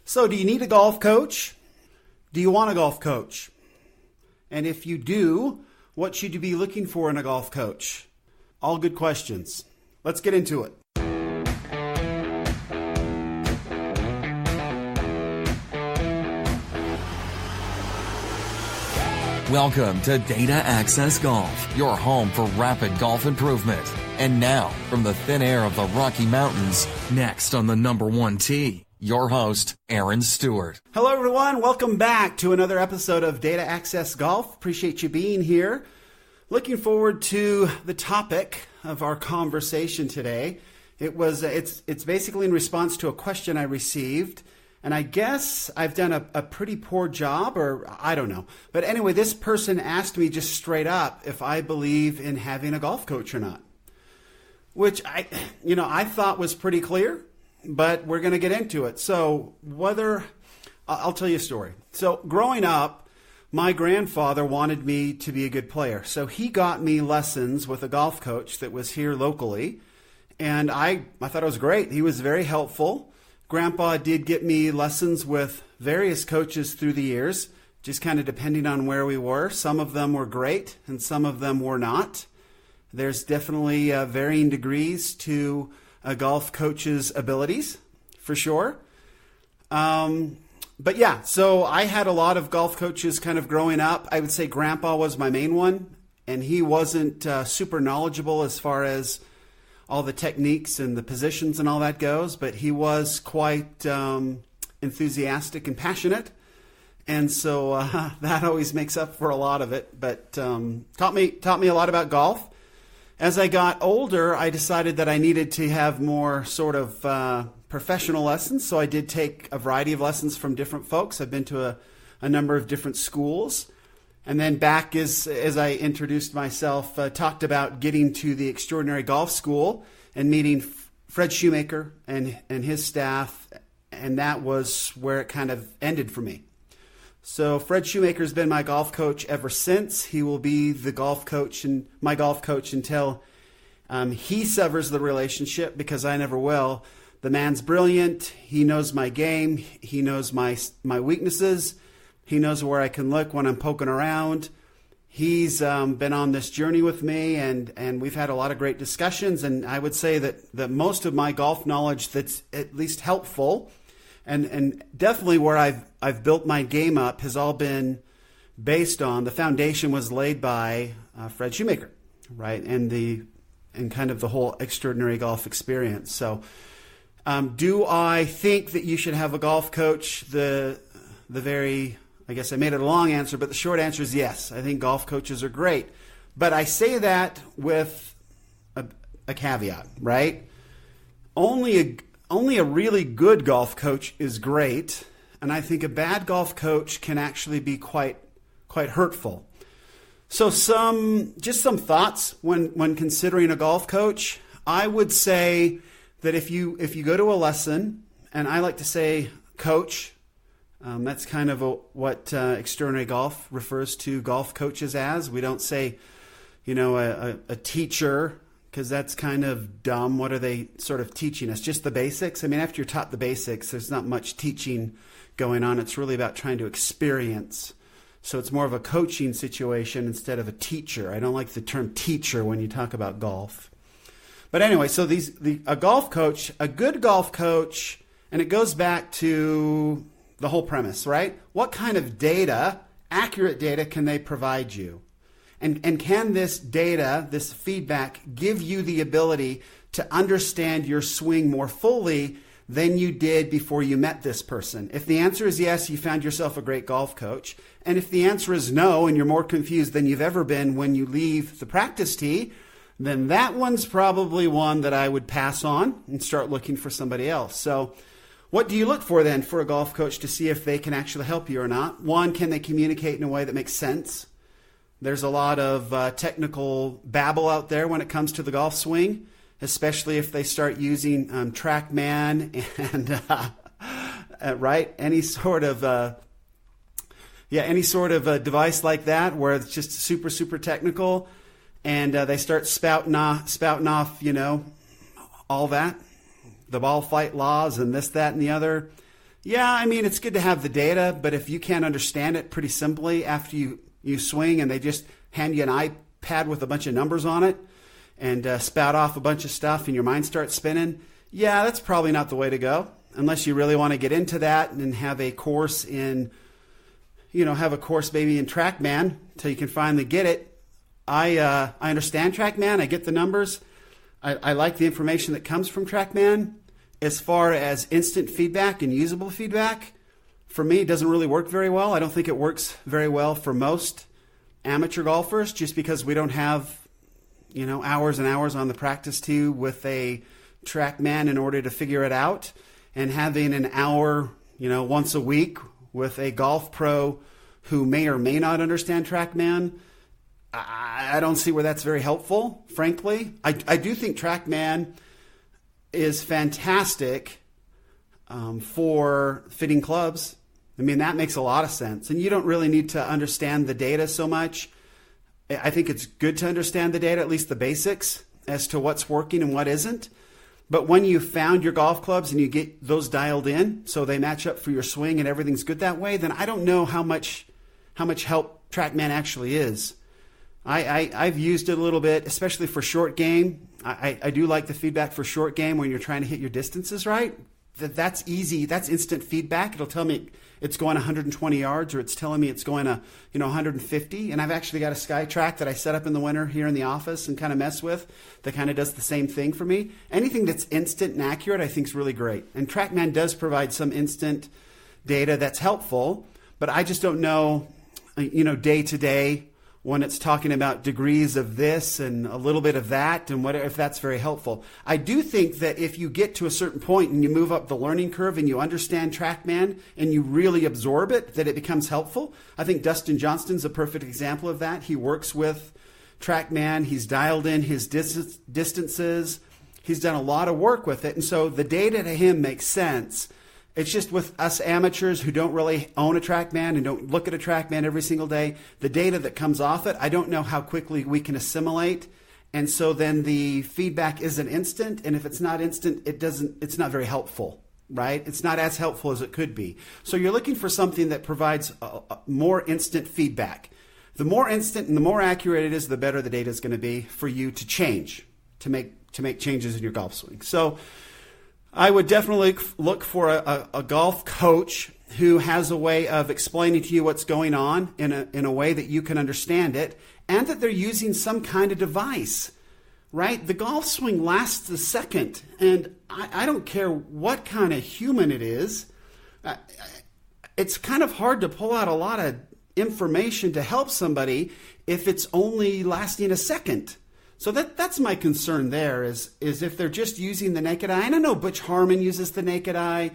So, do you need a golf coach? Do you want a golf coach? And if you do, what should you be looking for in a golf coach? All good questions. Let's get into it. Welcome to Data Access Golf, your home for rapid golf improvement. And now, from the thin air of the Rocky Mountains, next on the number one tee, your host, Aaron Stewart. Hello, everyone. Welcome back to another episode of Data Access Golf. Appreciate you being here. Looking forward to the topic of our conversation today. It's basically in response to a question I received, and I guess I've done a pretty poor job, or I don't know. But anyway, this person asked me just straight up if I believe in having a golf coach or not, which I thought was pretty clear. But we're going to get into it. So I'll tell you a story. So growing up, my grandfather wanted me to be a good player. So he got me lessons with a golf coach that was here locally. And I thought it was great. He was very helpful. Grandpa did get me lessons with various coaches through the years, just kind of depending on where we were. Some of them were great and some of them were not. There's definitely varying degrees to a golf coach's abilities, for sure. But yeah, so I had a lot of golf coaches kind of growing up. I would say Grandpa was my main one, and he wasn't super knowledgeable as far as all the techniques and the positions and all that goes, but he was quite enthusiastic and passionate. And so that always makes up for a lot of it, but taught me a lot about golf. As I got older, I decided that I needed to have more sort of professional lessons, so I did take a variety of lessons from different folks. I've been to a number of different schools. And then back as I introduced myself, talked about getting to the Extraordinary Golf School and meeting Fred Shoemaker and his staff, and that was where it kind of ended for me. So Fred Shoemaker has been my golf coach ever since. He will be the golf coach and my golf coach until he severs the relationship, because I never will. The man's brilliant. He knows my game. He knows my weaknesses. He knows where I can look when I'm poking around. He's been on this journey with me, and we've had a lot of great discussions. And I would say that most of my golf knowledge that's at least helpful, and definitely where I've built my game up, has all been based on, the foundation was laid by Fred Shoemaker, right? And kind of the whole Extraordinary Golf experience. So do I think that you should have a golf coach? I guess I made it a long answer, but the short answer is yes. I think golf coaches are great. But I say that with a caveat, right? Only a really good golf coach is great, and I think a bad golf coach can actually be quite hurtful. So some thoughts when considering a golf coach. I would say that if you go to a lesson, and I like to say coach, that's kind of what Extraordinary Golf refers to golf coaches as. We don't say, a teacher, because that's kind of dumb. What are they sort of teaching us? Just the basics? I mean, after you're taught the basics, there's not much teaching going on. It's really about trying to experience. So it's more of a coaching situation instead of a teacher. I don't like the term teacher when you talk about golf. But anyway, so a golf coach, a good golf coach, and it goes back to the whole premise, right? What kind of data, accurate data, can they provide you? And can this data, this feedback, give you the ability to understand your swing more fully than you did before you met this person? If the answer is yes, you found yourself a great golf coach. And if the answer is no, and you're more confused than you've ever been when you leave the practice tee, then that one's probably one that I would pass on and start looking for somebody else. So what do you look for then for a golf coach to see if they can actually help you or not? One, can they communicate in a way that makes sense? There's a lot of technical babble out there when it comes to the golf swing, especially if they start using TrackMan and right, any sort of device like that where it's just super technical, and they start spouting off, all that, the ball flight laws and this, that, and the other. Yeah, I mean, it's good to have the data, but if you can't understand it pretty simply after you swing and they just hand you an iPad with a bunch of numbers on it and spout off a bunch of stuff and your mind starts spinning, yeah, that's probably not the way to go. Unless you really want to get into that and have a course in, have a course maybe in TrackMan until you can finally get it. I understand TrackMan. I get the numbers. I like the information that comes from TrackMan. As far as instant feedback and usable feedback, for me, it doesn't really work very well. I don't think it works very well for most amateur golfers just because we don't have, hours and hours on the practice tee with a TrackMan in order to figure it out. And having an hour, once a week with a golf pro who may or may not understand TrackMan, I don't see where that's very helpful, frankly. I do think TrackMan is fantastic for fitting clubs. I mean, that makes a lot of sense. And you don't really need to understand the data so much. I think it's good to understand the data, at least the basics, as to what's working and what isn't. But when you found your golf clubs and you get those dialed in so they match up for your swing and everything's good that way, then I don't know how much help TrackMan actually is. I've used it a little bit, especially for short game. I do like the feedback for short game when you're trying to hit your distances right. That's easy. That's instant feedback. It'll tell me it's going 120 yards or it's telling me it's going 150. And I've actually got a SkyTrack that I set up in the winter here in the office and kind of mess with that kind of does the same thing for me. Anything that's instant and accurate I think is really great. And TrackMan does provide some instant data that's helpful, but I just don't know, day to day when it's talking about degrees of this and a little bit of that and what if that's very helpful. I do think that if you get to a certain point and you move up the learning curve and you understand TrackMan and you really absorb it, that it becomes helpful. I think Dustin Johnston's a perfect example of that. He works with TrackMan. He's dialed in his distances. He's done a lot of work with it. And so the data to him makes sense. It's just with us amateurs who don't really own a TrackMan and don't look at a TrackMan every single day, the data that comes off it, I don't know how quickly we can assimilate. And so then the feedback isn't instant. And if it's not instant, it's not very helpful, right? It's not as helpful as it could be. So you're looking for something that provides more instant feedback. The more instant and the more accurate it is, the better the data is going to be for you to change, to make changes in your golf swing. So I would definitely look for a golf coach who has a way of explaining to you what's going on in a way that you can understand it and that they're using some kind of device, right? The golf swing lasts a second, and I don't care what kind of human it is. It's kind of hard to pull out a lot of information to help somebody if it's only lasting a second. So that's my concern there is if they're just using the naked eye. And I know Butch Harmon uses the naked eye,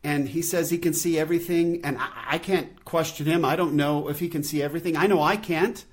and he says he can see everything. And I can't question him. I don't know if he can see everything. I know I can't.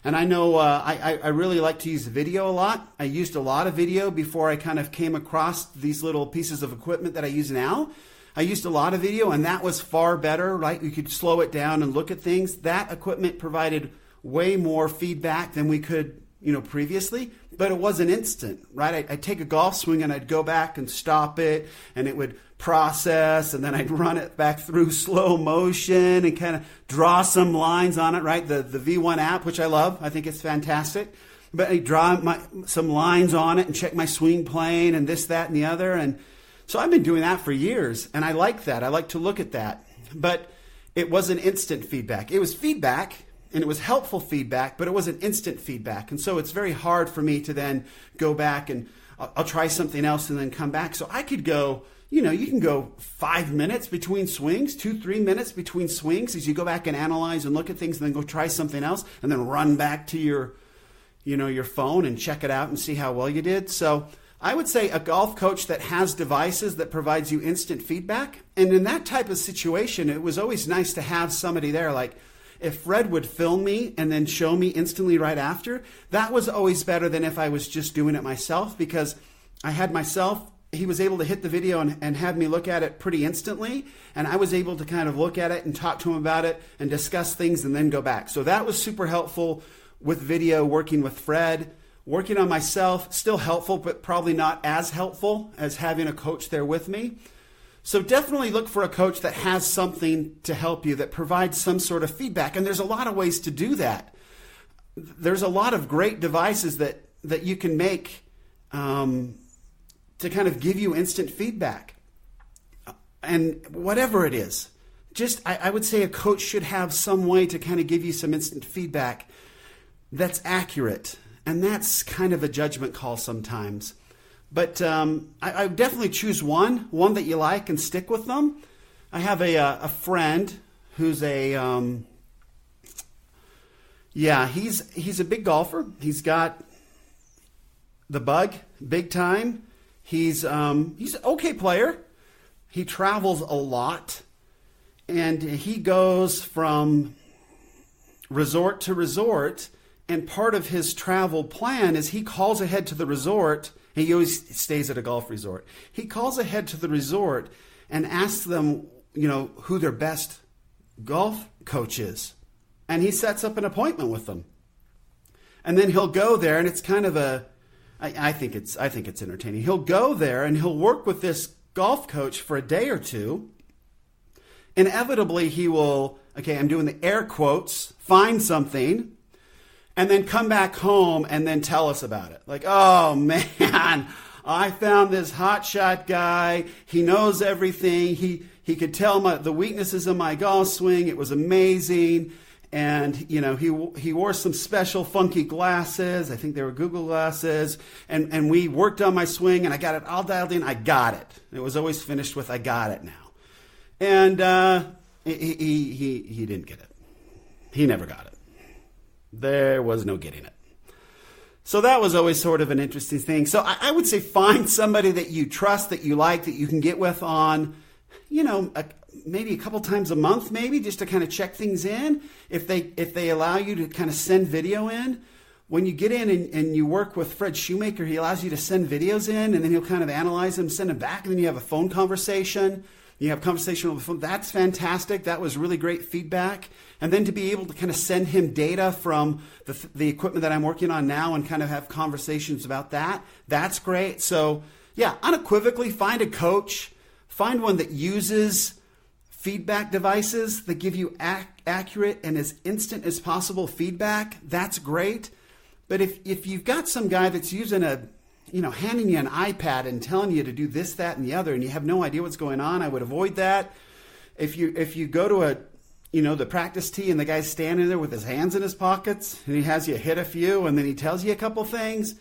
And I know I really like to use video a lot. I used a lot of video before I kind of came across these little pieces of equipment that I use now. I used a lot of video, and that was far better, right? You could slow it down and look at things. That equipment provided way more feedback than we could previously, but it wasn't instant, right? I'd take a golf swing and I'd go back and stop it and it would process and then I'd run it back through slow motion and kind of draw some lines on it, right? The V1 app, which I love. I think it's fantastic. But I draw some lines on it and check my swing plane and this, that, and the other. And so I've been doing that for years and I like that. I like to look at that. But it wasn't instant feedback. It was feedback. And it was helpful feedback, but it wasn't instant feedback. And so it's very hard for me to then go back and I'll try something else and then come back. So I could go, you can go 5 minutes between swings, 2-3 minutes between swings as you go back and analyze and look at things and then go try something else and then run back to your phone and check it out and see how well you did. So I would say a golf coach that has devices that provides you instant feedback. And in that type of situation, it was always nice to have somebody there like, if Fred would film me and then show me instantly right after, that was always better than if I was just doing it myself because I had myself, he was able to hit the video and have me look at it pretty instantly. And I was able to kind of look at it and talk to him about it and discuss things and then go back. So that was super helpful with video, working with Fred. Working on myself, still helpful, but probably not as helpful as having a coach there with me. So definitely look for a coach that has something to help you, that provides some sort of feedback. And there's a lot of ways to do that. There's a lot of great devices that you can make to kind of give you instant feedback. And whatever it is, I would say a coach should have some way to kind of give you some instant feedback that's accurate. And that's kind of a judgment call sometimes. But I definitely choose one that you like, and stick with them. I have a friend who's he's a big golfer. He's got the bug big time. He's an okay player. He travels a lot, and he goes from resort to resort. And part of his travel plan is he calls ahead to the resort. He always stays at a golf resort. He calls ahead to the resort and asks them, who their best golf coach is. And he sets up an appointment with them. And then he'll go there, and it's kind of I think it's entertaining. He'll go there and he'll work with this golf coach for a day or two. Inevitably, he will, I'm doing the air quotes, find something, and then come back home and then tell us about it. Like, oh man, I found this hotshot guy. He knows everything. He could tell the weaknesses of my golf swing. It was amazing. And, he wore some special funky glasses. I think they were Google glasses. And we worked on my swing, and I got it all dialed in. I got it. It was always finished with, I got it now. And he didn't get it. He never got it. There was no getting it. So that was always sort of an interesting thing. So I would say find somebody that you trust, that you like, that you can get with on, maybe a couple times a month, maybe, just to kind of check things in. If they allow you to kind of send video in, when you get in and you work with Fred Shoemaker, he allows you to send videos in, and then he'll kind of analyze them, send them back, and then you have a phone conversation. You have conversation over the phone. That's fantastic. That was really great feedback. And then to be able to kind of send him data from the equipment that I'm working on now and kind of have conversations about that, that's great. So yeah, unequivocally find a coach, find one that uses feedback devices that give you accurate and as instant as possible feedback. That's great. But if you've got some guy that's using handing you an iPad and telling you to do this, that, and the other, and you have no idea what's going on, I would avoid that. If you go to the practice tee and the guy's standing there with his hands in his pockets and he has you hit a few and then he tells you a couple things,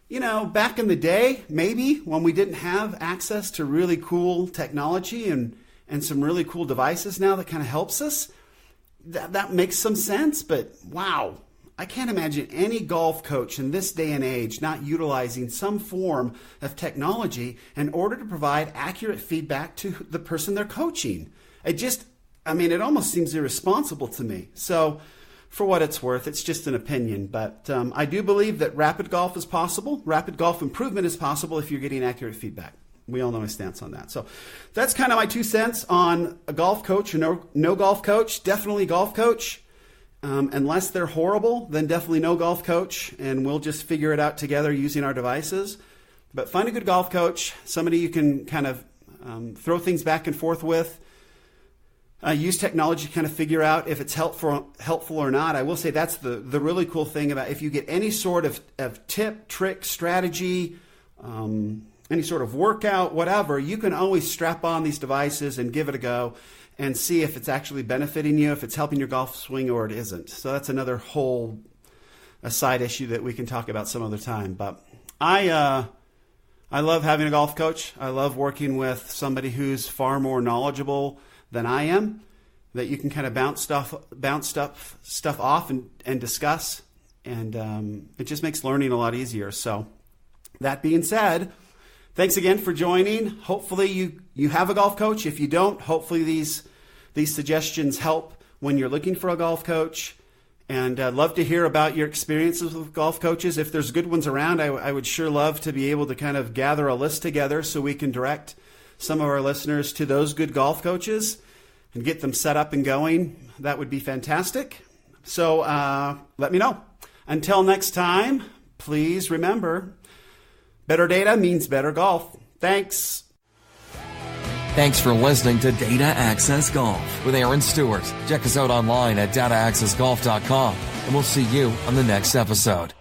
back in the day, maybe when we didn't have access to really cool technology and some really cool devices now that kind of helps us, that makes some sense. But wow, I can't imagine any golf coach in this day and age not utilizing some form of technology in order to provide accurate feedback to the person they're coaching. It almost seems irresponsible to me. So for what it's worth, it's just an opinion. But I do believe that rapid golf is possible. Rapid golf improvement is possible if you're getting accurate feedback. We all know my stance on that. So that's kind of my 2 cents on a golf coach or no golf coach. Definitely golf coach. Unless they're horrible, then definitely no golf coach, and we'll just figure it out together using our devices. But find a good golf coach, somebody you can kind of throw things back and forth with. Use technology to kind of figure out if it's helpful or not. I will say that's the really cool thing about if you get any sort of tip, trick, strategy, any sort of workout, whatever, you can always strap on these devices and give it a go and see if it's actually benefiting you, if it's helping your golf swing or it isn't. So that's another whole side issue that we can talk about some other time. But I love having a golf coach. I love working with somebody who's far more knowledgeable than I am, that you can kind of bounce stuff off and discuss. And it just makes learning a lot easier. So that being said, thanks again for joining. Hopefully you have a golf coach. If you don't, hopefully these suggestions help when you're looking for a golf coach. And I'd love to hear about your experiences with golf coaches. If there's good ones around, I would sure love to be able to kind of gather a list together so we can direct some of our listeners to those good golf coaches and get them set up and going. That would be fantastic. So let me know. Until next time, please remember, better data means better golf. Thanks. Thanks for listening to Data Access Golf with Aaron Stewart. Check us out online at dataaccessgolf.com, and we'll see you on the next episode.